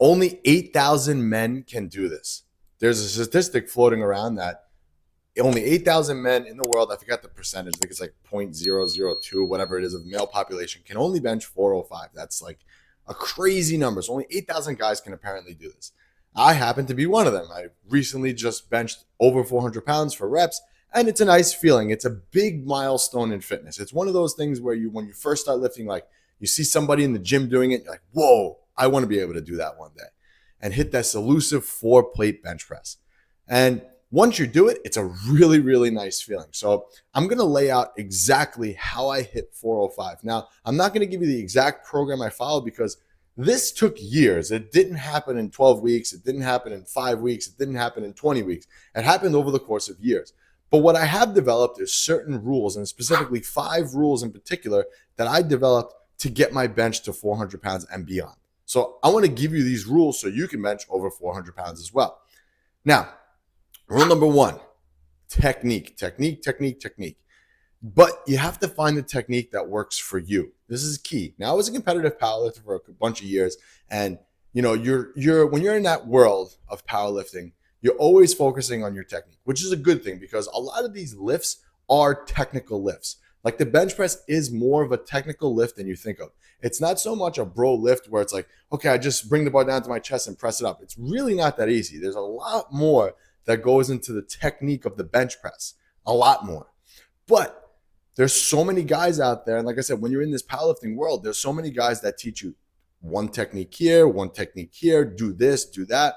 only 8,000 men can do this. There's a statistic floating around that only 8,000 men in the world, I forgot the percentage, I think it's like 0.002, whatever it is, of the male population can only bench 405. That's like a crazy number. So only 8,000 guys can apparently do this. I happen to be one of them. I recently just benched over 400 pounds for reps, and it's a nice feeling. It's a big milestone in fitness. It's one of those things where when you first start lifting, like you see somebody in the gym doing it, you're like, whoa, I want to be able to do that one day and hit that elusive 4-plate bench press. And once you do it, it's a really, really nice feeling. So I'm going to lay out exactly how I hit 405. Now, I'm not going to give you the exact program I followed because this took years. It didn't happen in 12 weeks. It didn't happen in 5 weeks. It didn't happen in 20 weeks. It happened over the course of years. But what I have developed is certain rules, and specifically 5 rules in particular that I developed to get my bench to 400 pounds and beyond. So I want to give you these rules so you can bench over 400 pounds as well. Now, rule number 1, technique. But you have to find the technique that works for you. This is key. Now, I was a competitive powerlifter for a bunch of years, and you're when you're in that world of powerlifting, you're always focusing on your technique, which is a good thing because a lot of these lifts are technical lifts. Like the bench press is more of a technical lift than you think of. It's not so much a bro lift where it's like, okay, I just bring the bar down to my chest and press it up. It's really not that easy. There's a lot more that goes into the technique of the bench press, a lot more. But there's so many guys out there. And like I said, when you're in this powerlifting world, there's so many guys that teach you one technique here, do this, do that.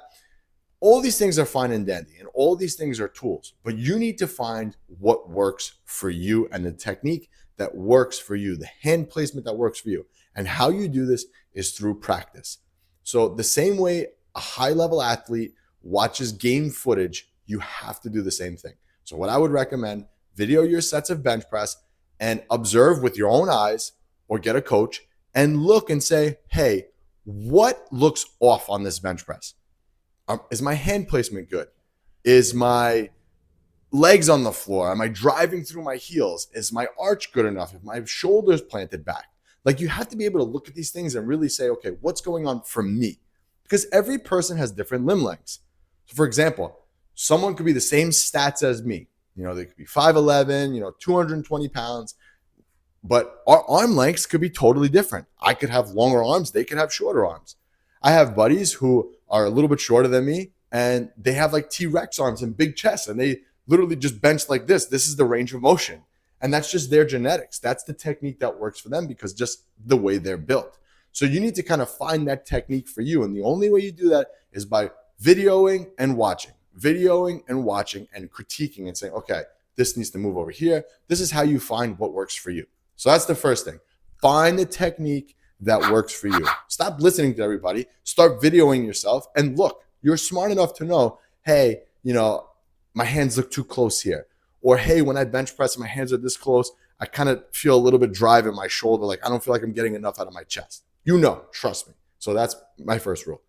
All these things are fine and dandy, and all these things are tools, but you need to find what works for you and the technique that works for you, the hand placement that works for you. And how you do this is through practice. So the same way a high-level athlete watches game footage, you have to do the same thing. So what I would recommend, video your sets of bench press and observe with your own eyes or get a coach and look and say, hey, what looks off on this bench press? Is my hand placement good? Is my legs on the floor? Am I driving through my heels? Is my arch good enough? If my shoulders planted back? Like you have to be able to look at these things and really say, okay, what's going on for me? Because every person has different limb lengths. So for example, someone could be the same stats as me. They could be 5'11", 220 pounds, but our arm lengths could be totally different. I could have longer arms. They could have shorter arms. I have buddies who are a little bit shorter than me, and they have like T-Rex arms and big chests, and they literally just bench like this. This is the range of motion, and that's just their genetics. That's the technique that works for them because just the way they're built. So you need to kind of find that technique for you, and the only way you do that is by videoing and watching and critiquing and saying, okay, this needs to move over here. This is how you find what works for you. So that's the first thing. Find the technique that works for you. Stop listening to everybody. Start videoing yourself and look. You're smart enough to know, hey, my hands look too close here. Or hey, when I bench press, my hands are this close. I kind of feel a little bit drive in my shoulder. Like I don't feel like I'm getting enough out of my chest. Trust me. So that's my first rule.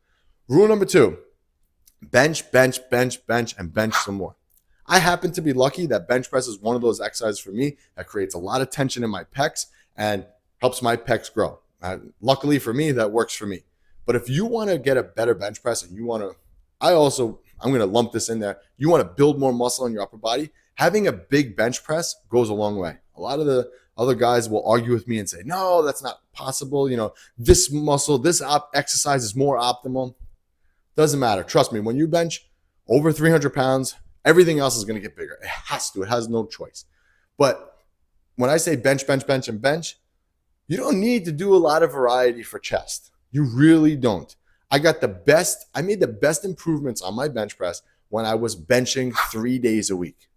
Rule number 2, bench, and bench some more. I happen to be lucky that bench press is one of those exercises for me that creates a lot of tension in my pecs and helps my pecs grow. Luckily for me, that works for me. But if you want to get a better bench press and I'm going to lump this in there. You want to build more muscle in your upper body. Having a big bench press goes a long way. A lot of the other guys will argue with me and say, no, that's not possible. This muscle, exercise is more optimal. Doesn't matter. Trust me, when you bench over 300 pounds, everything else is going to get bigger. It has to. It has no choice. But when I say bench, and bench, you don't need to do a lot of variety for chest. You really don't. I made the best improvements on my bench press when I was benching 3 days a week.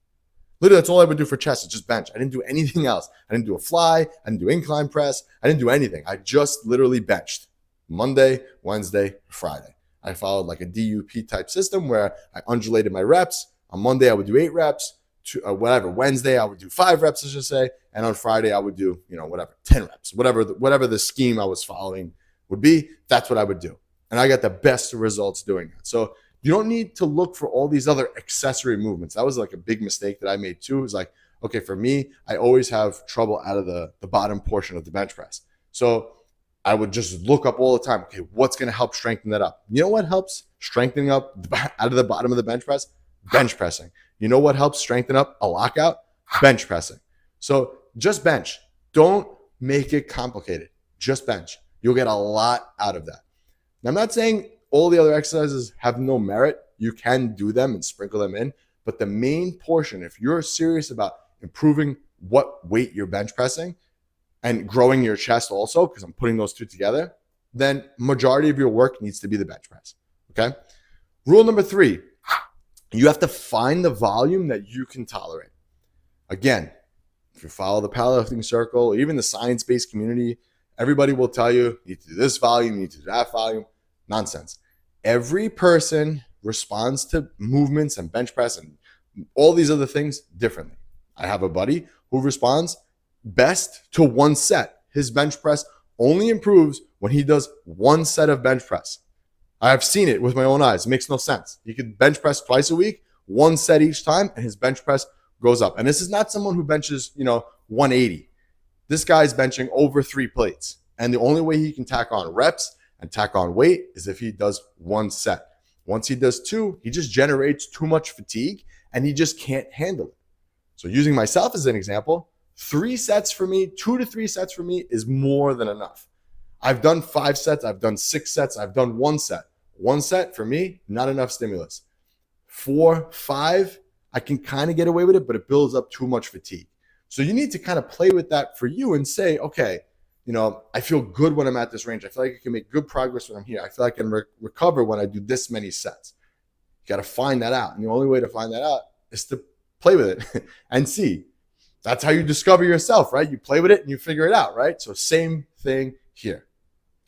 Literally, that's all I would do for chest is just bench. I didn't do anything else. I didn't do a fly. I didn't do incline press. I didn't do anything. I just literally benched Monday, Wednesday, Friday. I followed like a DUP type system where I undulated my reps. On Monday, I would do 8 reps. Wednesday, I would do 5 reps, I should say. And on Friday, I would do, 10 reps. Whatever the scheme I was following would be, that's what I would do. And I got the best results doing that. So you don't need to look for all these other accessory movements. That was like a big mistake that I made too. It was like, okay, for me, I always have trouble out of the bottom portion of the bench press. So I would just look up all the time, okay, what's going to help strengthen that up? You know what helps strengthening up out of the bottom of the bench press? Bench pressing. You know what helps strengthen up a lockout? Bench pressing. So just bench. Don't make it complicated. Just bench. You'll get a lot out of that. Now, I'm not saying all the other exercises have no merit. You can do them and sprinkle them in. But the main portion, if you're serious about improving what weight you're bench pressing and growing your chest also, because I'm putting those two together, then majority of your work needs to be the bench press. Okay. Rule number 3, you have to find the volume that you can tolerate. Again, if you follow the powerlifting circle, even the science-based community, everybody will tell you, you need to do this volume, you need to do that volume. Nonsense. Every person responds to movements and bench press and all these other things differently. I have a buddy who responds best to one set. His bench press only improves when he does one set of bench press. I've seen it with my own eyes. It makes no sense. He could bench press twice a week, one set each time, and his bench press goes up. And this is not someone who benches, 180. This guy's benching over 3 plates. And the only way he can tack on reps and tack on weight is if he does one set. Once he does 2, he just generates too much fatigue and he just can't handle it. So using myself as an example, 3 sets for me, 2 to 3 sets for me is more than enough. I've done 5 sets, I've done 6 sets, I've done 1 set. 1 set for me, not enough stimulus. 4, 5, I can kind of get away with it, but it builds up too much fatigue. So you need to kind of play with that for you and say, okay, I feel good when I'm at this range. I feel like I can make good progress when I'm here. I feel like I can recover when I do this many sets. You got to find that out. And the only way to find that out is to play with it and see. That's how you discover yourself, right? You play with it and you figure it out, right? So same thing here.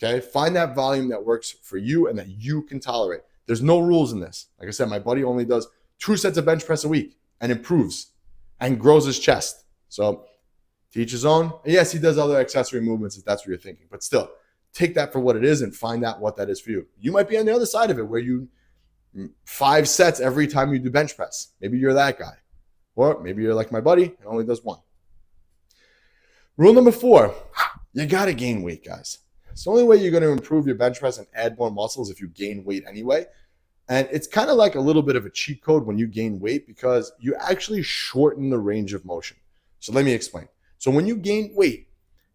Okay, find that volume that works for you and that you can tolerate. There's no rules in this. Like I said, my buddy only does 2 sets of bench press a week and improves and grows his chest. So to each his own. And yes, he does other accessory movements if that's what you're thinking, but still take that for what it is and find out what that is for you. You might be on the other side of it where you 5 sets every time you do bench press. Maybe you're that guy. Or maybe you're like my buddy and only does 1. Rule number 4, you got to gain weight, guys. It's the only way you're going to improve your bench press and add more muscles if you gain weight anyway. And it's kind of like a little bit of a cheat code when you gain weight because you actually shorten the range of motion. So let me explain. So when you gain weight,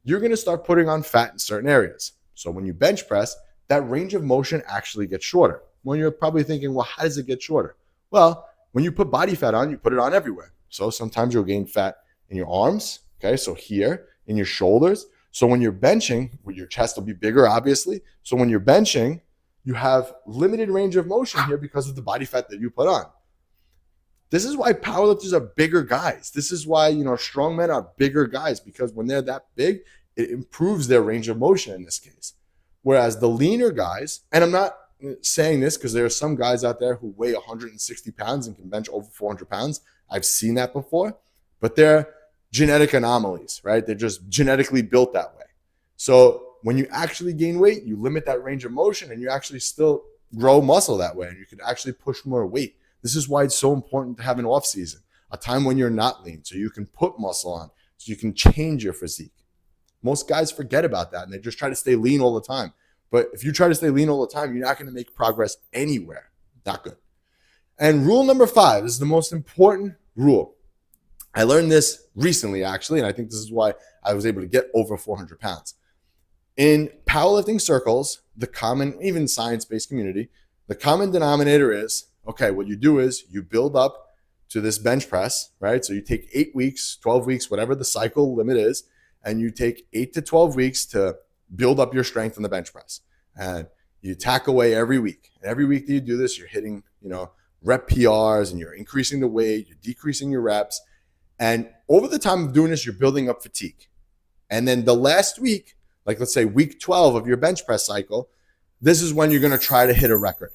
you're going to start putting on fat in certain areas. So when you bench press, that range of motion actually gets shorter. When you're probably thinking, well, how does it get shorter? Well, when you put body fat on, you put it on everywhere. So sometimes you'll gain fat in your arms, okay? So here, in your shoulders. So when you're benching, your chest will be bigger, obviously. So when you're benching, you have limited range of motion here because of the body fat that you put on. This is why powerlifters are bigger guys. This is why, strong men are bigger guys because when they're that big, it improves their range of motion in this case. Whereas the leaner guys, and I'm not saying this because there are some guys out there who weigh 160 pounds and can bench over 400 pounds. I've seen that before, but they're genetic anomalies, right? They're just genetically built that way. So when you actually gain weight, you limit that range of motion and you actually still grow muscle that way. And you can actually push more weight. This is why it's so important to have an off season, a time when you're not lean, so you can put muscle on, so you can change your physique. Most guys forget about that and they just try to stay lean all the time. But if you try to stay lean all the time, you're not going to make progress anywhere. Not good. And rule number 5 is the most important rule. I learned this recently, actually, and I think this is why I was able to get over 400 pounds. In powerlifting circles, the common, even science-based community, the common denominator is, okay, what you do is you build up to this bench press, right? So you take 8 weeks, 12 weeks, whatever the cycle limit is, and you take 8 to 12 weeks to build up your strength on the bench press. And you tack away every week. And every week that you do this, you're hitting, rep PRs and you're increasing the weight, you're decreasing your reps. And over the time of doing this, you're building up fatigue. And then the last week, like let's say week 12 of your bench press cycle, this is when you're going to try to hit a record.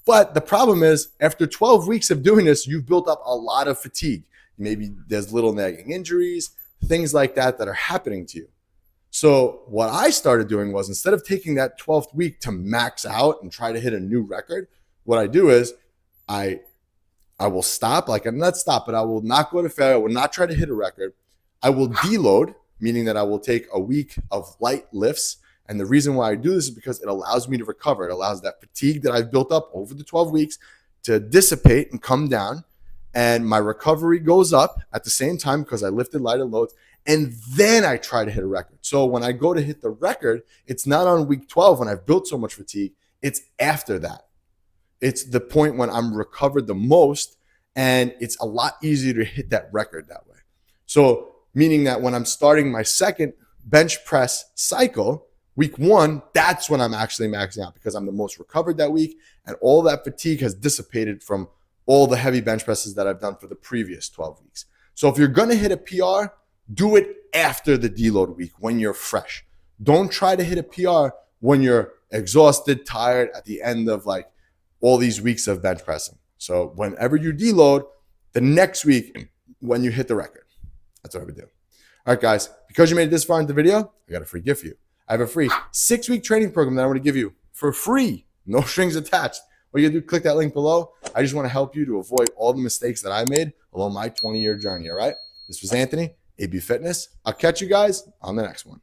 But the problem is after 12 weeks of doing this, you've built up a lot of fatigue. Maybe there's little nagging injuries, things like that are happening to you. So what I started doing was instead of taking that 12th week to max out and try to hit a new record, what I do is I will stop, like I'm not stop, but I will not go to failure. I will not try to hit a record. I will deload, meaning that I will take a week of light lifts And the reason why I do this is because it allows me to recover. It allows that fatigue that I've built up over the 12 weeks to dissipate and come down. And my recovery goes up at the same time because I lifted lighter loads. And then I try to hit a record. So when I go to hit the record, it's not on week 12 when I've built so much fatigue. It's after that. It's the point when I'm recovered the most, and it's a lot easier to hit that record that way. So meaning that when I'm starting my second bench press cycle, week 1, that's when I'm actually maxing out because I'm the most recovered that week, and all that fatigue has dissipated from all the heavy bench presses that I've done for the previous 12 weeks. So if you're going to hit a PR, do it after the deload week when you're fresh. Don't try to hit a PR when you're exhausted, tired at the end of like all these weeks of bench pressing. So whenever you deload, the next week when you hit the record. That's what I would do. All right, guys, because you made it this far in the video, I got a free gift for you. I have a free 6-week training program that I want to give you for free, no strings attached. What you do, click that link below. I just want to help you to avoid all the mistakes that I made along my 20-year journey, all right? This was Anthony, AB Fitness. I'll catch you guys on the next one.